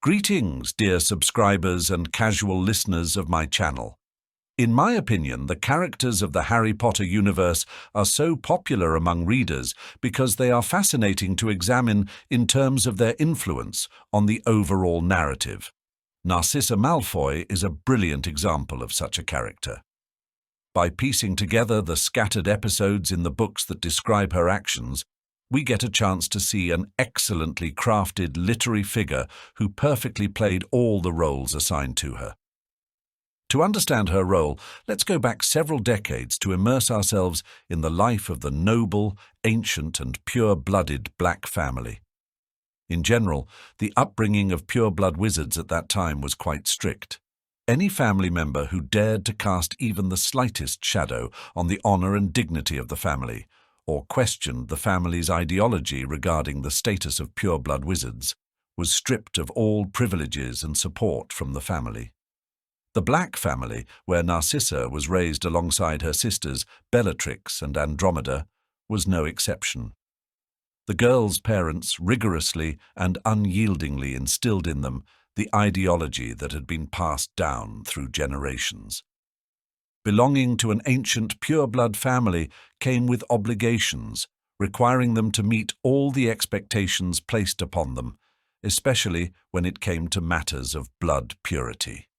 Greetings, dear subscribers and casual listeners of my channel. In my opinion, the characters of the Harry Potter universe are so popular among readers because they are fascinating to examine in terms of their influence on the overall narrative. Narcissa Malfoy is a brilliant example of such a character. By piecing together the scattered episodes in the books that describe her actions, we get a chance to see an excellently crafted literary figure who perfectly played all the roles assigned to her. To understand her role, let's go back several decades to immerse ourselves in the life of the noble, ancient, and pure-blooded Black family. In general, the upbringing of pure-blood wizards at that time was quite strict. Any family member who dared to cast even the slightest shadow on the honor and dignity of the family, or questioned the family's ideology regarding the status of pure-blood wizards, was stripped of all privileges and support from the family. The Black family, where Narcissa was raised alongside her sisters Bellatrix and Andromeda, was no exception. The girls' parents rigorously and unyieldingly instilled in them the ideology that had been passed down through generations. Belonging to an ancient pure-blood family came with obligations, requiring them to meet all the expectations placed upon them, especially when it came to matters of blood purity.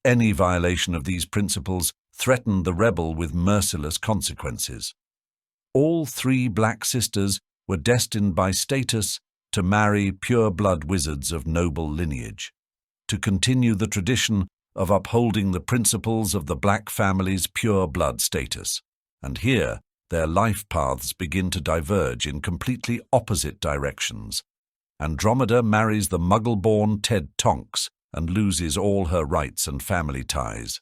Any violation of these principles threatened the rebel with merciless consequences. All three Black sisters were destined by status to marry pure-blood wizards of noble lineage, to continue the tradition of upholding the principles of the Black family's pure-blood status. And here, their life paths begin to diverge in completely opposite directions. Andromeda marries the Muggle-born Ted Tonks and loses all her rights and family ties.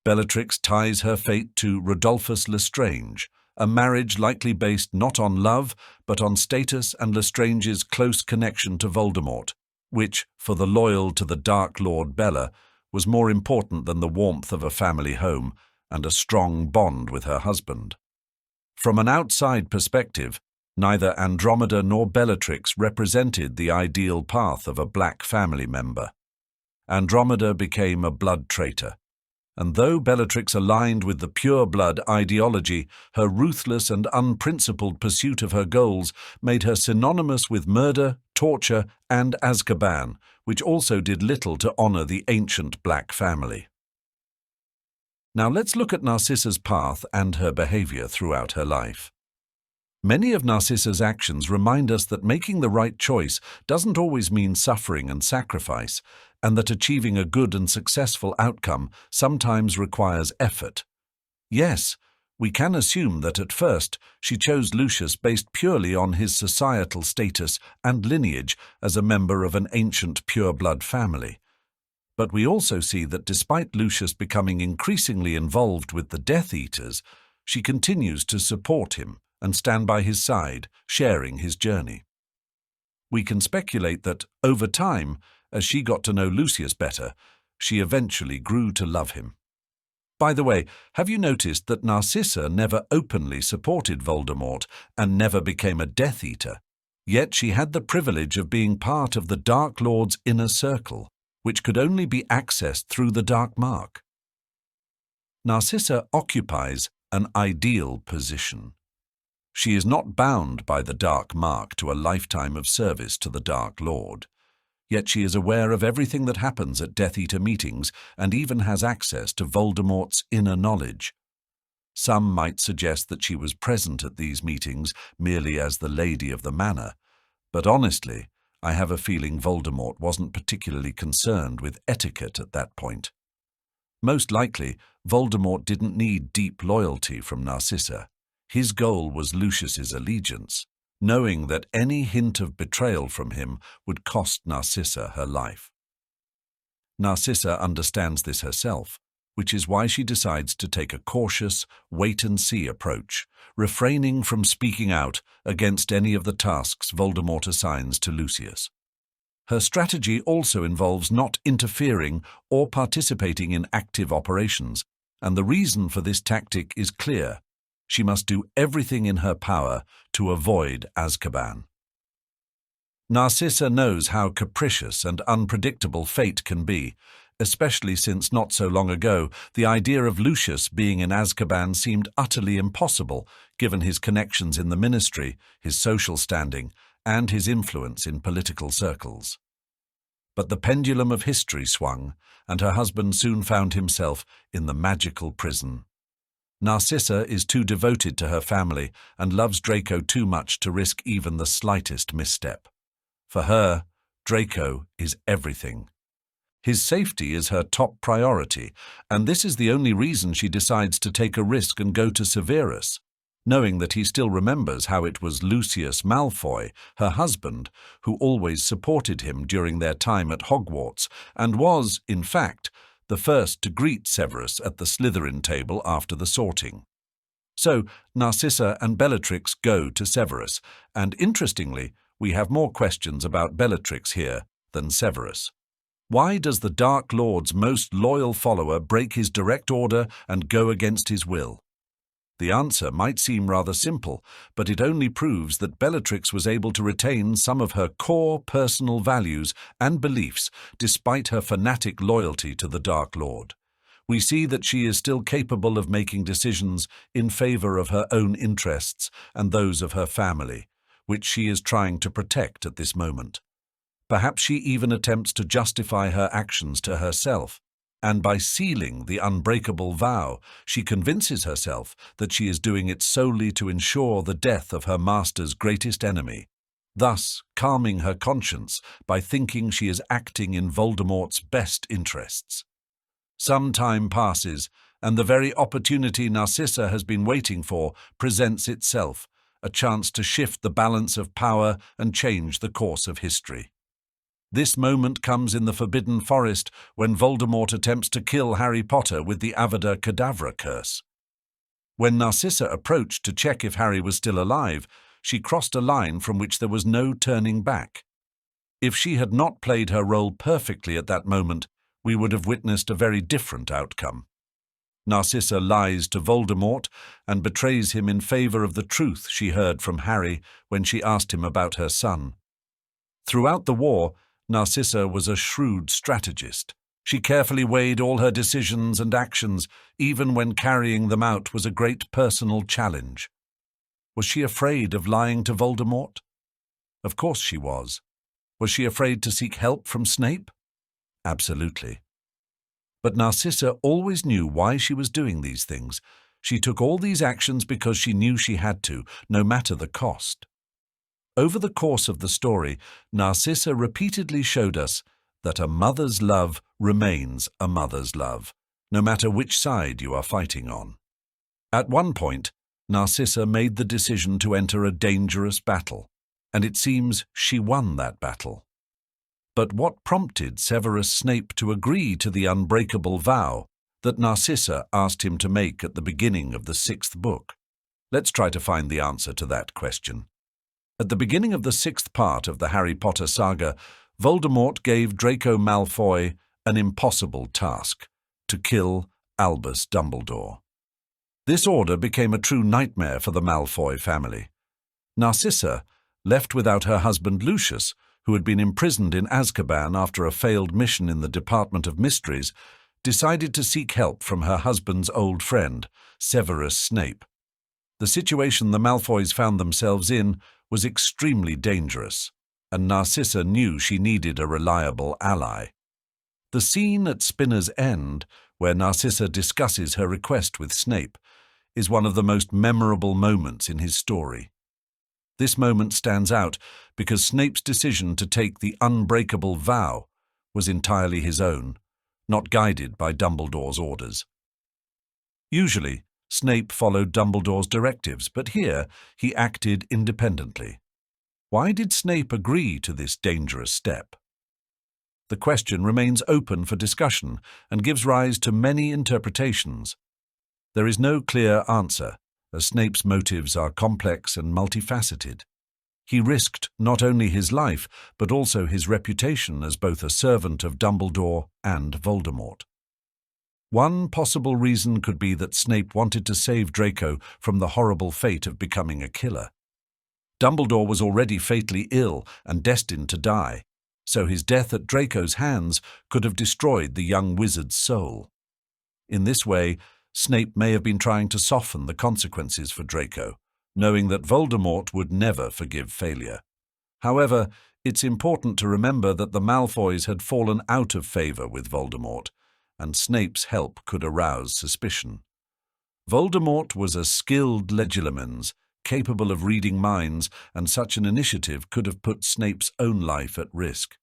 Bellatrix ties her fate to Rodolphus Lestrange, a marriage likely based not on love, but on status and Lestrange's close connection to Voldemort, which, for the loyal to the Dark Lord Bella, was more important than the warmth of a family home and a strong bond with her husband. From an outside perspective, neither Andromeda nor Bellatrix represented the ideal path of a Black family member. Andromeda became a blood traitor, and though Bellatrix aligned with the pure-blood ideology, her ruthless and unprincipled pursuit of her goals made her synonymous with murder, torture, and Azkaban, which also did little to honor the ancient Black family. Now let's look at Narcissa's path and her behavior throughout her life. Many of Narcissa's actions remind us that making the right choice doesn't always mean suffering and sacrifice, and that achieving a good and successful outcome sometimes requires effort. Yes, we can assume that at first she chose Lucius based purely on his societal status and lineage as a member of an ancient pure-blood family. But we also see that despite Lucius becoming increasingly involved with the Death Eaters, she continues to support him and stand by his side, sharing his journey. We can speculate that, over time, as she got to know Lucius better, she eventually grew to love him. By the way, have you noticed that Narcissa never openly supported Voldemort and never became a Death Eater? Yet she had the privilege of being part of the Dark Lord's inner circle, which could only be accessed through the Dark Mark. Narcissa occupies an ideal position. She is not bound by the Dark Mark to a lifetime of service to the Dark Lord. Yet she is aware of everything that happens at Death Eater meetings and even has access to Voldemort's inner knowledge. Some might suggest that she was present at these meetings merely as the Lady of the Manor, but honestly, I have a feeling Voldemort wasn't particularly concerned with etiquette at that point. Most likely, Voldemort didn't need deep loyalty from Narcissa. His goal was Lucius's allegiance, knowing that any hint of betrayal from him would cost Narcissa her life. Narcissa understands this herself, which is why she decides to take a cautious, wait-and-see approach, refraining from speaking out against any of the tasks Voldemort assigns to Lucius. Her strategy also involves not interfering or participating in active operations, and the reason for this tactic is clear. She must do everything in her power to avoid Azkaban. Narcissa knows how capricious and unpredictable fate can be, especially since not so long ago the idea of Lucius being in Azkaban seemed utterly impossible given his connections in the ministry, his social standing, and his influence in political circles. But the pendulum of history swung, and her husband soon found himself in the magical prison. Narcissa is too devoted to her family and loves Draco too much to risk even the slightest misstep. For her, Draco is everything. His safety is her top priority, and this is the only reason she decides to take a risk and go to Severus, knowing that he still remembers how it was Lucius Malfoy, her husband, who always supported him during their time at Hogwarts and was, in fact, the first to greet Severus at the Slytherin table after the sorting. So Narcissa and Bellatrix go to Severus, and interestingly, we have more questions about Bellatrix here than Severus. Why does the Dark Lord's most loyal follower break his direct order and go against his will? The answer might seem rather simple, but it only proves that Bellatrix was able to retain some of her core personal values and beliefs despite her fanatic loyalty to the Dark Lord. We see that she is still capable of making decisions in favor of her own interests and those of her family, which she is trying to protect at this moment. Perhaps she even attempts to justify her actions to herself, and by sealing the unbreakable vow, she convinces herself that she is doing it solely to ensure the death of her master's greatest enemy, thus calming her conscience by thinking she is acting in Voldemort's best interests. Some time passes, and the very opportunity Narcissa has been waiting for presents itself, a chance to shift the balance of power and change the course of history. This moment comes in the Forbidden Forest when Voldemort attempts to kill Harry Potter with the Avada Kedavra curse. When Narcissa approached to check if Harry was still alive, she crossed a line from which there was no turning back. If she had not played her role perfectly at that moment, we would have witnessed a very different outcome. Narcissa lies to Voldemort and betrays him in favor of the truth she heard from Harry when she asked him about her son. Throughout the war, Narcissa was a shrewd strategist. She carefully weighed all her decisions and actions, even when carrying them out was a great personal challenge. Was she afraid of lying to Voldemort? Of course she was. Was she afraid to seek help from Snape? Absolutely. But Narcissa always knew why she was doing these things. She took all these actions because she knew she had to, no matter the cost. Over the course of the story, Narcissa repeatedly showed us that a mother's love remains a mother's love, no matter which side you are fighting on. At one point, Narcissa made the decision to enter a dangerous battle, and it seems she won that battle. But what prompted Severus Snape to agree to the unbreakable vow that Narcissa asked him to make at the beginning of the 6th book? Let's try to find the answer to that question. At the beginning of the 6th part of the Harry Potter saga, Voldemort gave Draco Malfoy an impossible task: to kill Albus Dumbledore. This order became a true nightmare for the Malfoy family. Narcissa, left without her husband Lucius, who had been imprisoned in Azkaban after a failed mission in the Department of Mysteries, decided to seek help from her husband's old friend, Severus Snape. The situation the Malfoys found themselves in was extremely dangerous, and Narcissa knew she needed a reliable ally. The scene at Spinner's End, where Narcissa discusses her request with Snape, is one of the most memorable moments in his story. This moment stands out because Snape's decision to take the unbreakable vow was entirely his own, not guided by Dumbledore's orders. Usually, Snape followed Dumbledore's directives, but here he acted independently. Why did Snape agree to this dangerous step? The question remains open for discussion and gives rise to many interpretations. There is no clear answer, as Snape's motives are complex and multifaceted. He risked not only his life, but also his reputation as both a servant of Dumbledore and Voldemort. One possible reason could be that Snape wanted to save Draco from the horrible fate of becoming a killer. Dumbledore was already fatally ill and destined to die, so his death at Draco's hands could have destroyed the young wizard's soul. In this way, Snape may have been trying to soften the consequences for Draco, knowing that Voldemort would never forgive failure. However, it's important to remember that the Malfoys had fallen out of favor with Voldemort, and Snape's help could arouse suspicion. Voldemort was a skilled legilimens, capable of reading minds, and such an initiative could have put Snape's own life at risk.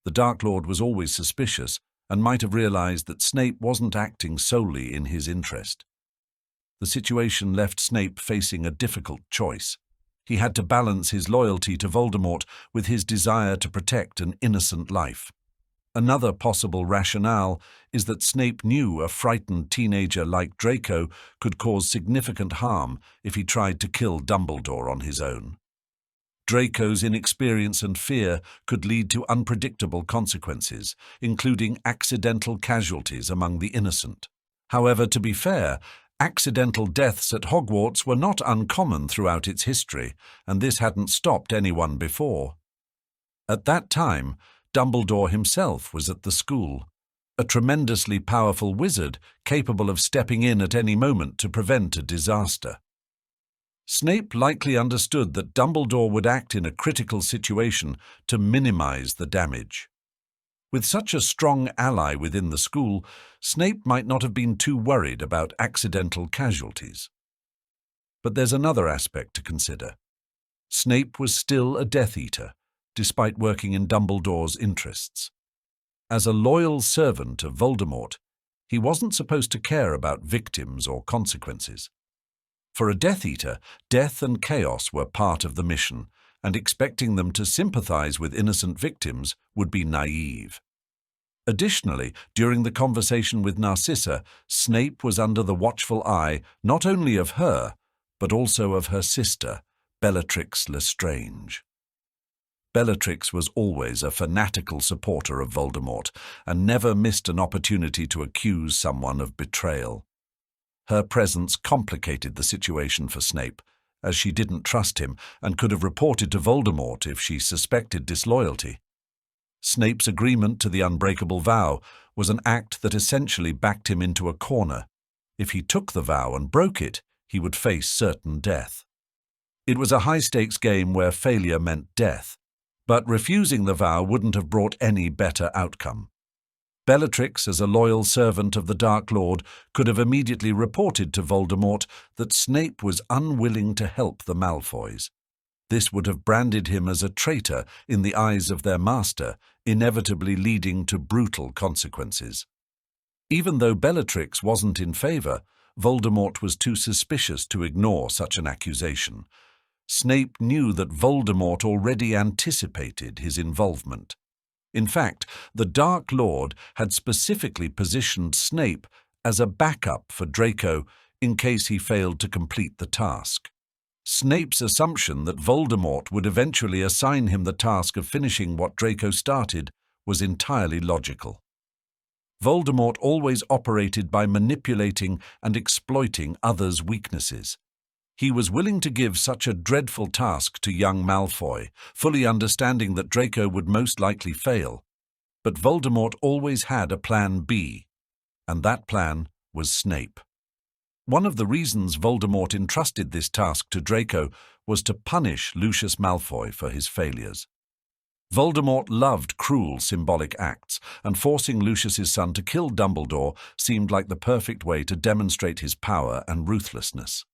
The Dark Lord was always suspicious and might have realized that Snape wasn't acting solely in his interest. The situation left Snape facing a difficult choice. He had to balance his loyalty to Voldemort with his desire to protect an innocent life. Another possible rationale is that Snape knew a frightened teenager like Draco could cause significant harm if he tried to kill Dumbledore on his own. Draco's inexperience and fear could lead to unpredictable consequences, including accidental casualties among the innocent. However, to be fair, accidental deaths at Hogwarts were not uncommon throughout its history, and this hadn't stopped anyone before. At that time, Dumbledore himself was at the school, a tremendously powerful wizard capable of stepping in at any moment to prevent a disaster. Snape likely understood that Dumbledore would act in a critical situation to minimize the damage. With such a strong ally within the school, Snape might not have been too worried about accidental casualties. But there's another aspect to consider. Snape was still a Death Eater, despite working in Dumbledore's interests. As a loyal servant of Voldemort, he wasn't supposed to care about victims or consequences. For a Death Eater, death and chaos were part of the mission, and expecting them to sympathize with innocent victims would be naive. Additionally, during the conversation with Narcissa, Snape was under the watchful eye not only of her, but also of her sister, Bellatrix Lestrange. Bellatrix was always a fanatical supporter of Voldemort and never missed an opportunity to accuse someone of betrayal. Her presence complicated the situation for Snape, as she didn't trust him and could have reported to Voldemort if she suspected disloyalty. Snape's agreement to the unbreakable vow was an act that essentially backed him into a corner. If he took the vow and broke it, he would face certain death. It was a high-stakes game where failure meant death, but refusing the vow wouldn't have brought any better outcome. Bellatrix, as a loyal servant of the Dark Lord, could have immediately reported to Voldemort that Snape was unwilling to help the Malfoys. This would have branded him as a traitor in the eyes of their master, inevitably leading to brutal consequences. Even though Bellatrix wasn't in favor, Voldemort was too suspicious to ignore such an accusation. Snape knew that Voldemort already anticipated his involvement. In fact, the Dark Lord had specifically positioned Snape as a backup for Draco in case he failed to complete the task. Snape's assumption that Voldemort would eventually assign him the task of finishing what Draco started was entirely logical. Voldemort always operated by manipulating and exploiting others' weaknesses. He was willing to give such a dreadful task to young Malfoy, fully understanding that Draco would most likely fail. But Voldemort always had a plan B, and that plan was Snape. One of the reasons Voldemort entrusted this task to Draco was to punish Lucius Malfoy for his failures. Voldemort loved cruel symbolic acts, and forcing Lucius's son to kill Dumbledore seemed like the perfect way to demonstrate his power and ruthlessness.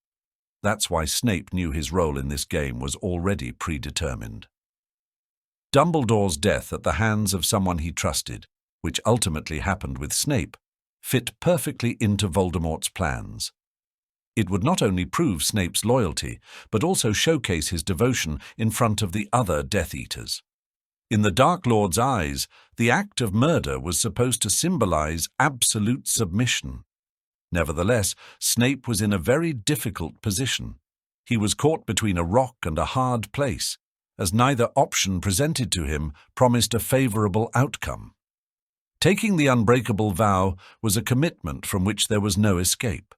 That's why Snape knew his role in this game was already predetermined. Dumbledore's death at the hands of someone he trusted, which ultimately happened with Snape, fit perfectly into Voldemort's plans. It would not only prove Snape's loyalty, but also showcase his devotion in front of the other Death Eaters. In the Dark Lord's eyes, the act of murder was supposed to symbolize absolute submission. Nevertheless, Snape was in a very difficult position. He was caught between a rock and a hard place, as neither option presented to him promised a favorable outcome. Taking the unbreakable vow was a commitment from which there was no escape.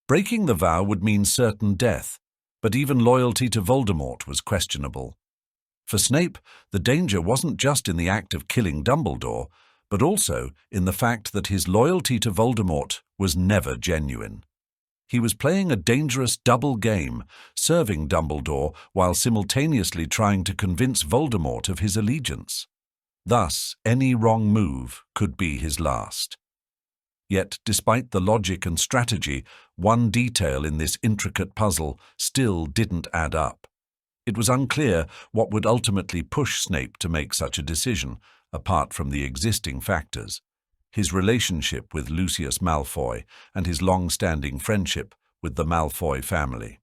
Breaking the vow would mean certain death, But even loyalty to Voldemort was questionable. For Snape, the danger wasn't just in the act of killing Dumbledore, but also in the fact that his loyalty to Voldemort was never genuine. He was playing a dangerous double game, serving Dumbledore while simultaneously trying to convince Voldemort of his allegiance. Thus, any wrong move could be his last. Yet, despite the logic and strategy, one detail in this intricate puzzle still didn't add up. It was unclear what would ultimately push Snape to make such a decision, apart from the existing factors: his relationship with Lucius Malfoy and his long-standing friendship with the Malfoy family.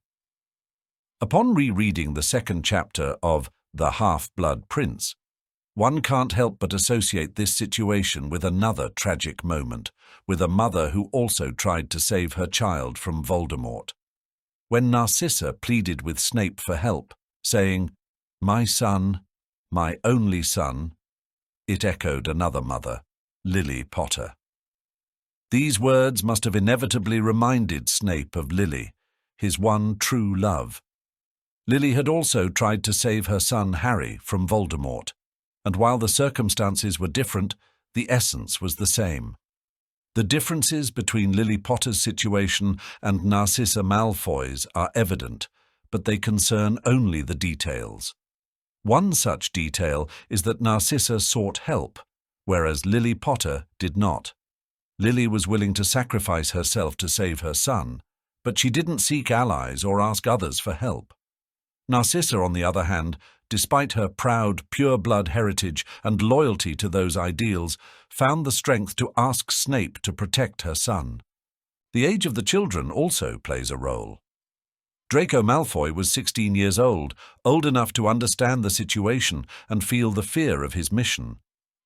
Upon rereading the second chapter of The Half-Blood Prince, one can't help but associate this situation with another tragic moment, with a mother who also tried to save her child from Voldemort. When Narcissa pleaded with Snape for help, saying, "My son, my only son," it echoed another mother, Lily Potter. These words must have inevitably reminded Snape of Lily, his one true love. Lily had also tried to save her son Harry from Voldemort, and while the circumstances were different, the essence was the same. The differences between Lily Potter's situation and Narcissa Malfoy's are evident, but they concern only the details. One such detail is that Narcissa sought help, whereas Lily Potter did not. Lily was willing to sacrifice herself to save her son, but she didn't seek allies or ask others for help. Narcissa, on the other hand, despite her proud, pure-blood heritage and loyalty to those ideals, found the strength to ask Snape to protect her son. The age of the children also plays a role. Draco Malfoy was 16 years old enough to understand the situation and feel the fear of his mission.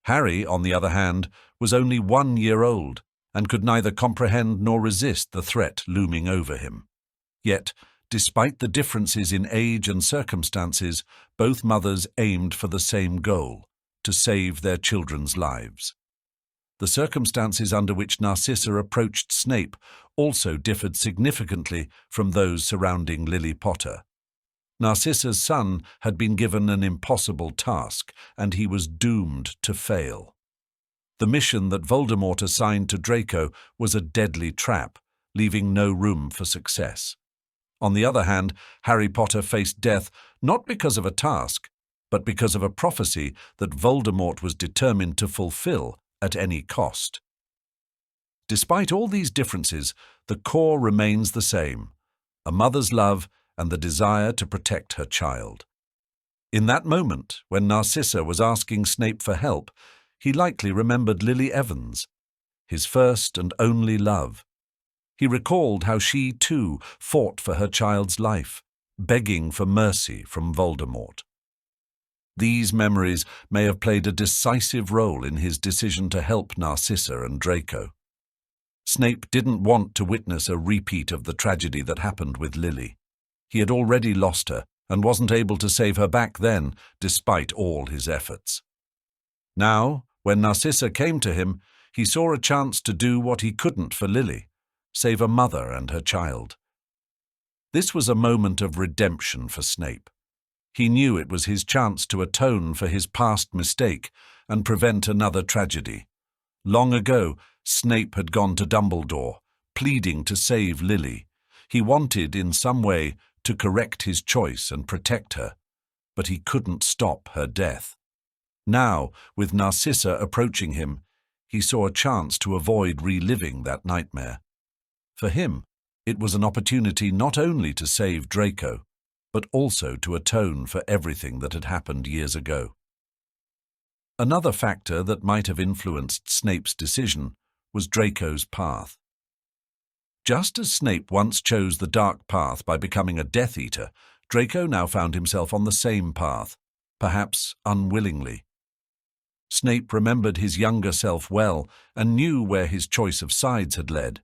Harry, on the other hand, was only 1 year old and could neither comprehend nor resist the threat looming over him. Yet, despite the differences in age and circumstances, both mothers aimed for the same goal: to save their children's lives. The circumstances under which Narcissa approached Snape also differed significantly from those surrounding Lily Potter. Narcissa's son had been given an impossible task, and he was doomed to fail. The mission that Voldemort assigned to Draco was a deadly trap, leaving no room for success. On the other hand, Harry Potter faced death not because of a task, but because of a prophecy that Voldemort was determined to fulfill at any cost. Despite all these differences, the core remains the same: a mother's love and the desire to protect her child. In that moment, when Narcissa was asking Snape for help, he likely remembered Lily Evans, his first and only love. He recalled how she, too, fought for her child's life, begging for mercy from Voldemort. These memories may have played a decisive role in his decision to help Narcissa and Draco. Snape didn't want to witness a repeat of the tragedy that happened with Lily. He had already lost her and wasn't able to save her back then, despite all his efforts. Now, when Narcissa came to him, he saw a chance to do what he couldn't for Lily: save a mother and her child. This was a moment of redemption for Snape. He knew it was his chance to atone for his past mistake and prevent another tragedy. Long ago, Snape had gone to Dumbledore, pleading to save Lily. He wanted, in some way, to correct his choice and protect her, but he couldn't stop her death. Now, with Narcissa approaching him, he saw a chance to avoid reliving that nightmare. For him, it was an opportunity not only to save Draco, but also to atone for everything that had happened years ago. Another factor that might have influenced Snape's decision was Draco's path. Just as Snape once chose the dark path by becoming a Death Eater, Draco now found himself on the same path, perhaps unwillingly. Snape remembered his younger self well and knew where his choice of sides had led.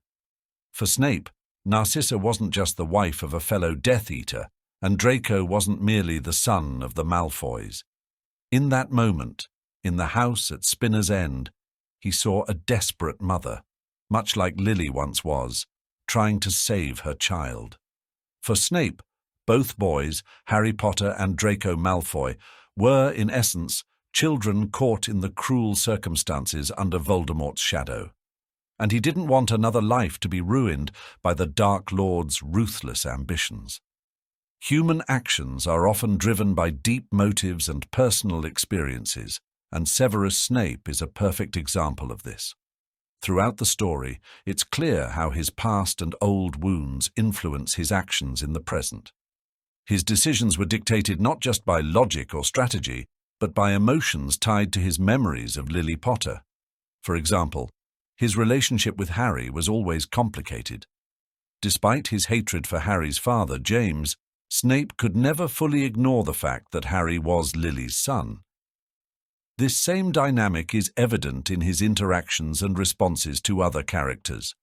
For Snape, Narcissa wasn't just the wife of a fellow Death Eater, and Draco wasn't merely the son of the Malfoys. In that moment, in the house at Spinner's End, he saw a desperate mother, much like Lily once was, trying to save her child. For Snape, Both boys, Harry Potter and Draco Malfoy, were, in essence, children caught in the cruel circumstances under Voldemort's shadow. And he didn't want another life to be ruined by the Dark Lord's ruthless ambitions. Human actions are often driven by deep motives and personal experiences, and Severus Snape is a perfect example of this. Throughout the story, it's clear how his past and old wounds influence his actions in the present. His decisions were dictated not just by logic or strategy, but by emotions tied to his memories of Lily Potter. For example, his relationship with Harry was always complicated. Despite his hatred for Harry's father, James, Snape could never fully ignore the fact that Harry was Lily's son. This same dynamic is evident in his interactions and responses to other characters.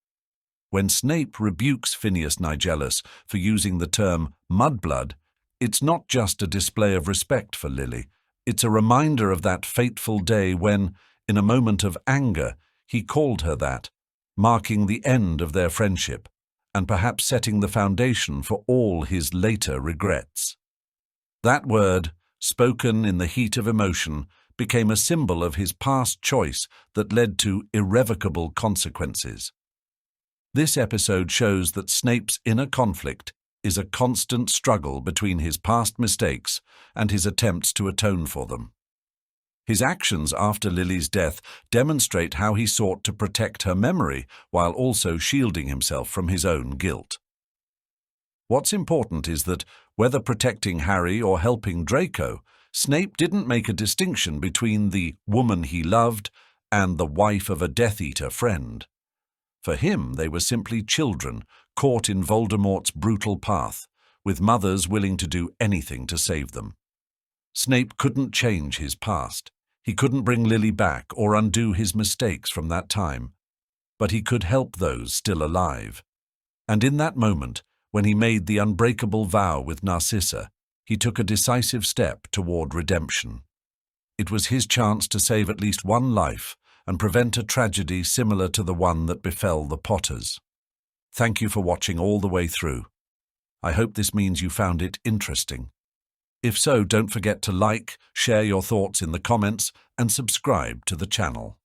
When Snape rebukes Phineas Nigellus for using the term mudblood, it's not just a display of respect for Lily, it's a reminder of that fateful day when, in a moment of anger, he called her that, marking the end of their friendship, and perhaps setting the foundation for all his later regrets. That word, spoken in the heat of emotion, became a symbol of his past choice that led to irrevocable consequences. This episode shows that Snape's inner conflict is a constant struggle between his past mistakes and his attempts to atone for them. His actions after Lily's death demonstrate how he sought to protect her memory while also shielding himself from his own guilt. What's important is that, whether protecting Harry or helping Draco, Snape didn't make a distinction between the woman he loved and the wife of a Death Eater friend. For him, they were simply children caught in Voldemort's brutal path, with mothers willing to do anything to save them. Snape couldn't change his past. He couldn't bring Lily back or undo his mistakes from that time. But he could help those still alive. And in that moment, when he made the unbreakable vow with Narcissa, he took a decisive step toward redemption. It was his chance to save at least one life and prevent a tragedy similar to the one that befell the Potters. Thank you for watching all the way through. I hope this means you found it interesting. If so, don't forget to like, share your thoughts in the comments, and subscribe to the channel.